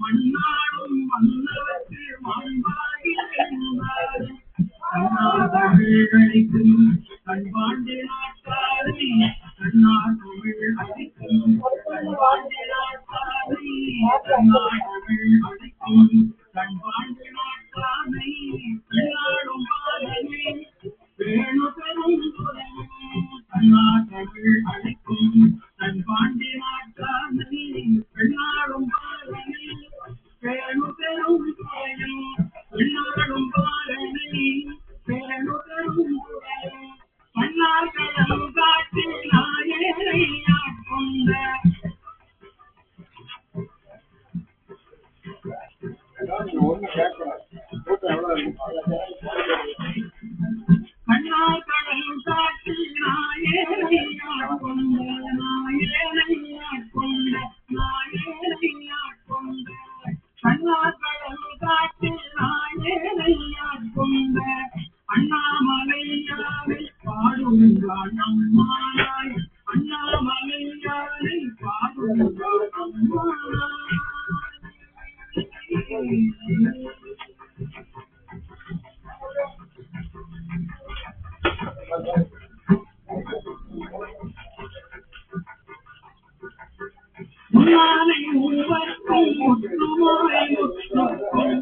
மண்ணாடும் மன்னவற்கு மாண்பாகி அழிக்கும் கண்பாண்டி நாட்டாரை கண்ணார் தமிழ் அழிக்கும் கண்பாண்டி நாட்டாரை கண்ணார் தமிழ் அழிக்கும் கண்பாண்டி நாட்டாரை எல்லாரும் பாடலே வேணு பெரும் கண்ணார் தமிழ் அழிக்கும் கண்பாண்டி நாட்டாரை எல்லாரும் பாடலே வேணு பெரும் எல்லாரும் பாடலே வேணு பெரும் மன்னார் கடல் காட்டி நாயனை கொண்ட கண்ணார் கடல் காட்டி நாயனை கொண்ட நாயனை கொண்ட நாயனை கொண்ட கண்ணார் கடல் காட்டி நாயனை கொண்ட அண்ணாமலையாரை பாடுங்கள் அம்மானாய் அண்ணாமலையாரை பாடுங்கள் அம்மானாய் முன்னாலை மூவர்க்கும் முத்துமாய் முத்துக்கும்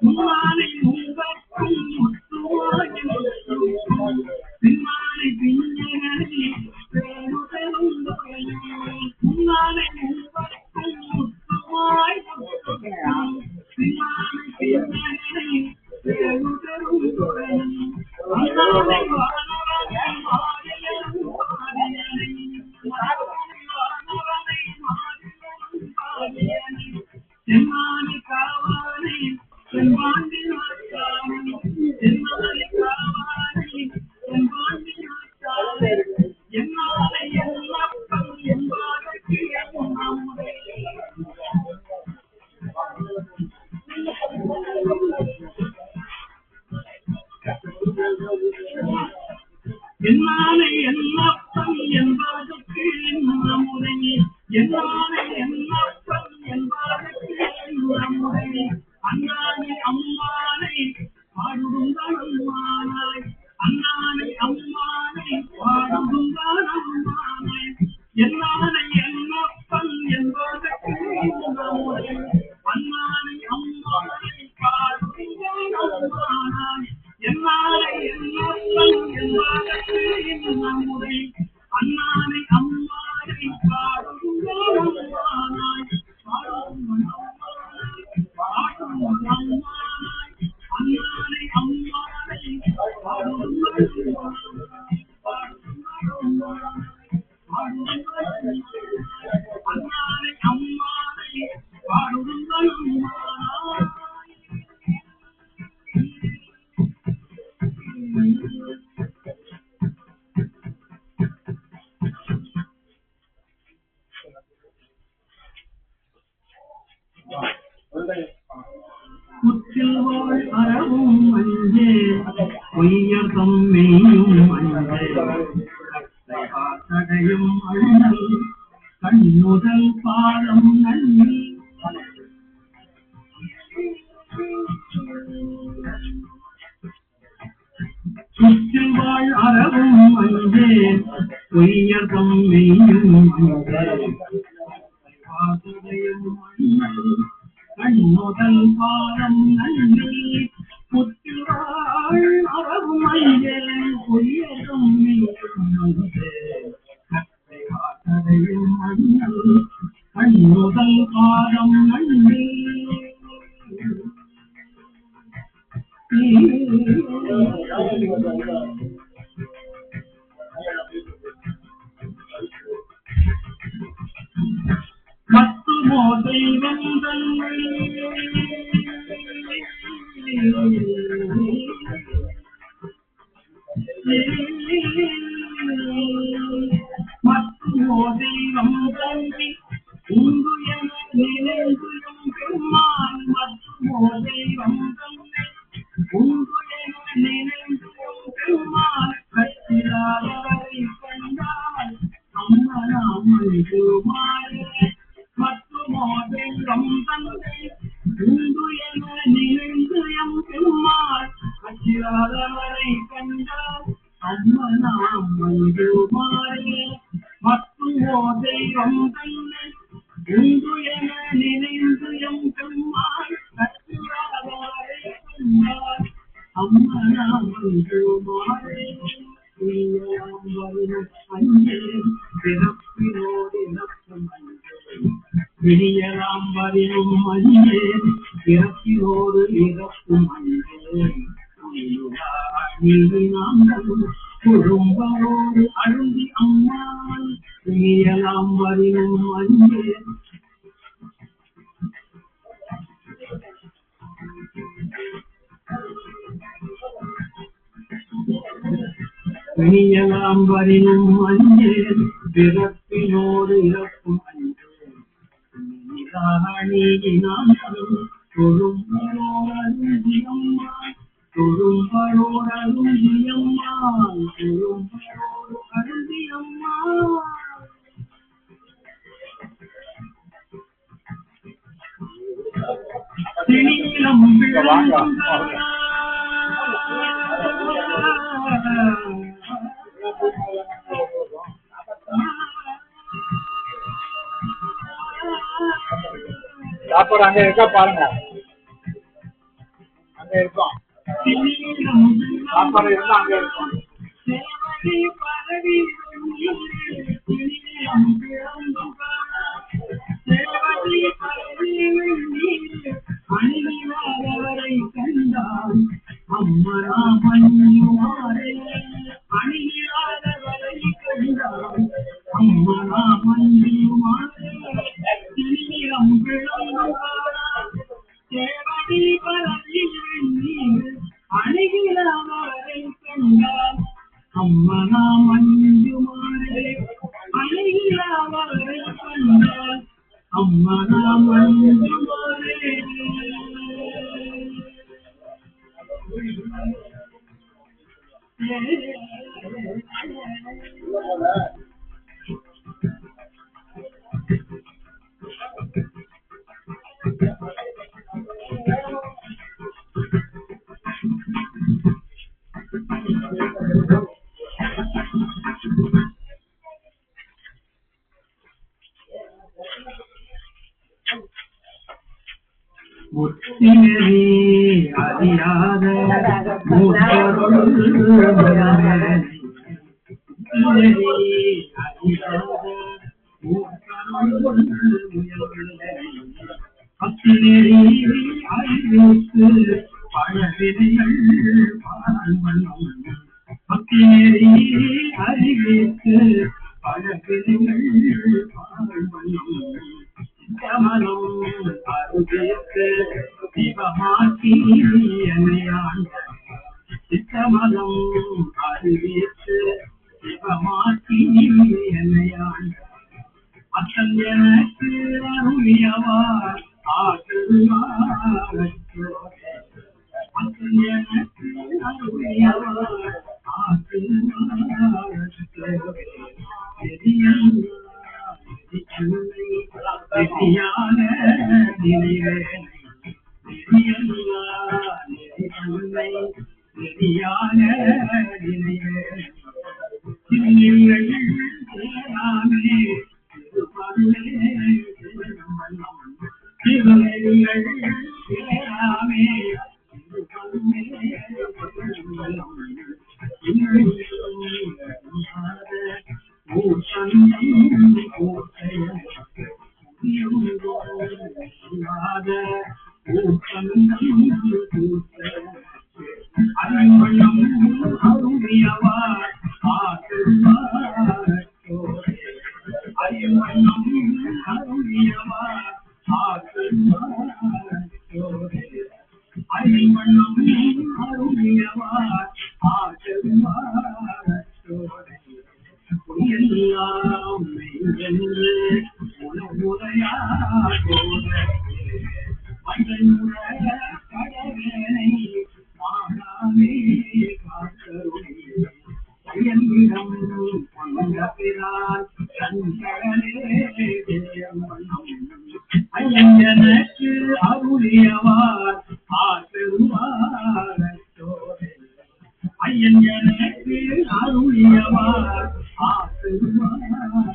முன்னாலை மூவர்க்கும் முத்துமாய் முத்துக்கும் பின்னாலை பின்னரை பேரு பெருந்துரையும் முன்னாலை மூவர்க்கும் முத்துமாய் முத்துக்கும் பின்னாலை பின்னரை பேரு பெருந்துரையும் முன்னாலை வானவரை மாறியலும் மாறியலை வானவரை செம்மானி காவானை செம்பாண்டி நாட்டானை செம்மானி காவானை செம்பாண்டி நாட்டானை என்னாலை எல்லப்பம் என்பதற்கு நம்முடைய என்னாலை எல்லப்பம் என்பதற்கு நம்முடைய என்னாலை எல்லப்பம் என்பதற்கு நம்முடைய அண்ணானை அம்மானை பாடுங்கள் அம்மானாய் அண்ணானை அம்மானை பாடுங்கள் அம்மானாய் என்னாலை எல்லப்பம் என்பதற்கு நம்முடைய அண்ணானை அம்மானை பாடுங்கள் அம்மானாய் என்னாலை எல்லப்பம் என்பதற்கு நம்முடைய அண்ணானை அம்மானை பாடுங்கள் அம்மானாய் பாடுங்கள் அம்மானாய் அண்ணானை அம்மானை பாடுங்கள் அண்ணானை அம்மானை பாடுங்கள் அம்மானாய் குற்றில் வாழ் அறவும் அஞ்சே பொய்யர் தம்மையும் அஞ்சே தடையும் அண்ணல் கண்ணுதல் பாலம் நன்றி குற்றில் வாழ் அறவும் அஞ்சே பொய்யர் தம்மையும் அஞ்சே தடையும் அண்ணல் கண்ணுதல் பாலம் நன்றி புற்றில் வாழ் அறவும் அஞ்சே பொய்யரும் அஞ்சே தடையும் அண்ணல் கண்ணுதல் பாலம் நன்றி மத்துமோ தெய்வங்கள் மத்துமோ தெய்வம் தங்கி உங்கு என நினைந்தும் பெருமான் மத்துமோ தெய்வம் தங்கி உங்கு என நினைந்தும் பெருமான் கட்டிலாதவரை கண்டால் அம்மனாமல் பெருமாள் மத்துமோ தெய்வம் தெய்வம் தந்தை உண்டு என நினைந்து எம் பெருமாள் அச்சிராதவரை கண்டால் அம்மனாம் வந்து மாறே மற்றும் தெய்வம் தந்தை உண்டு என நினைந்து எம் பெருமாள் அச்சிராதவரை கண்டால் அம்மனாம் வந்து மாறே விடியலாம் வரினும் அஞ்சே பிறப்பினோடு இறப்பும் அஞ்சே குடும்பரோடு அழுந்தி அம்மாள் விடியலாம் வரினும் அஞ்சே விடியலாம் வரினும் அஞ்சே பிறப்பினோடு இறப்பும் அஞ்சே சாப்பாடு அங்க இருக்கா பாருங்க, அங்க இருக்கும் சாப்பாடு இருந்தா அங்க இருக்கும். எனக்கு அருளியவார் ஆசீர்வாதத்தோடு ஐயன் எனக்கு அருளியவார் ஆசீர்வாதத்தோடு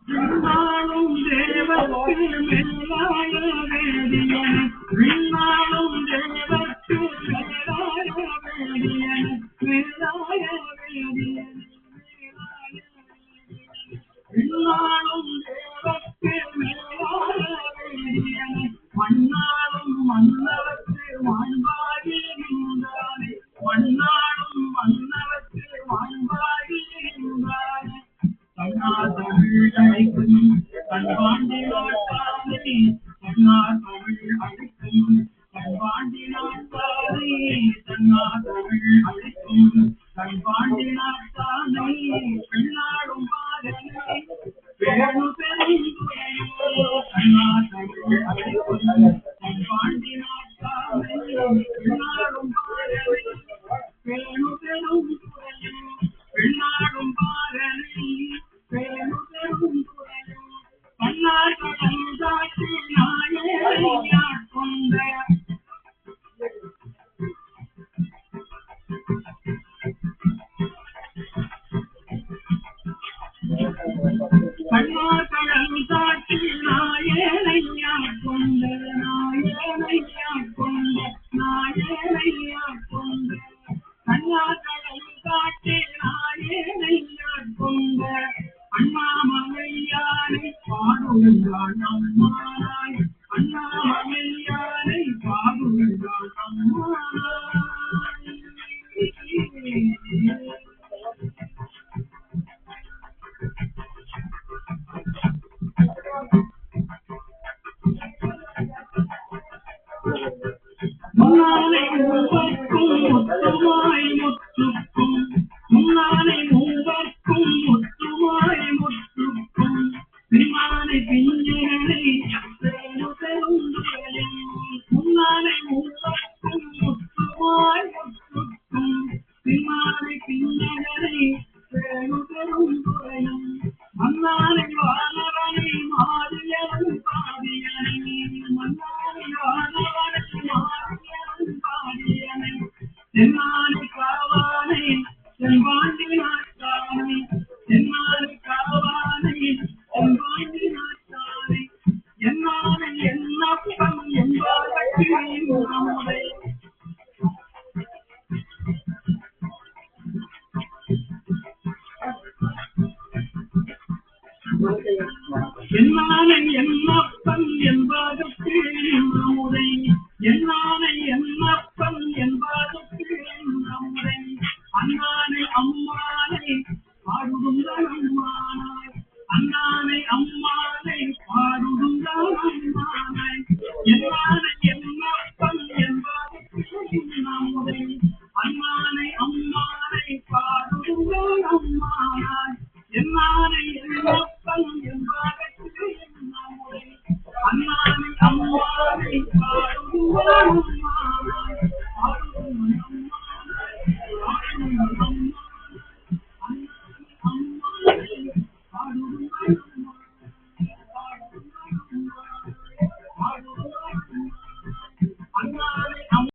விண்ணாளும் தேவர்க்கு மேலாய வேதியன் விண்ணாளும் தேவர்க்கு மேலாய வேதியன் மேலாய வேதியன் விண்ணாளும் தேவர்க்கு மேலாய வேதியன் மண்ணாளும் மன்னவர்க்கு வாழ்வாகி நின்றானே மண்ணாளும் மன்னவர்க்கு வாழ்வாகி நின்றானே தன்னார் தமிழ் அழைக்கும் தன்பாண்டி நாட்டானை தன்னார் தமிழ் அழைக்கும் தன்பாண்டி நாட்டானை தன்னார் தமிழ் அழைக்கும் தன்பாண்டி நாட்டானை பெண்ணாடும் பாதனை வேணு பெருந்துரையோ தன்னார் தமிழ் அழைக்கும் தன்பாண்டி நாட்டானை பெண்ணாடும் பாதனை வேணு பெருந்துரையோ பெண்ணாடும் பாதனை வேணு பெருந்துரையோ தன்னார் கடல் காட்டி நாயேயாட் கொண்ட கண்ணார் கடல் காட்டி நாயேயாட் கொண்ட நாயேயாட் கொண்ட நாயேயாட் கொண்ட கண்ணார் கடல் காட்டி நாயேயாட் கொண்ட அண்ணாமலையானை பாடுகிறான் அம்மானாய் அண்ணாமலையானை பாடுகிறான் அம்மானாய் முன்னாலே மூவர்க்கும் முத்துமாய் முத்துக்கும் முன்னாலே மூவர்க்கும் முத்துமாய் முத்துக்கும் பின்னாலே பிஞ்சனை வேணு பெருந்துரையும் முன்னாலே மூவர்க்கும் முத்துமாய் முத்துக்கும் பின்னாலே பிஞ்சனை வேணு பெருந்துரையும் மன்னாரை வானவனை மாறியவன் பாடியனை மன்னாரை வானவனை மாறியவன் பாடியனை தென்னானை காவானை தென்பாண்டி நாட்டானை தென்னானை காவானை தென்பாண்டி நாட்டானை என்னானை என்னப்பன் என்பார்க்கு நம்முடைய என்னானை என்னப்பன் என்பதற்கு நம்முடைய என்னானை என்னப்பன் என்பதற்கு நம்முடைய அண்ணானை அம்மானை பாடுகின்ற அம்மானாய் அண்ணானை அம்மா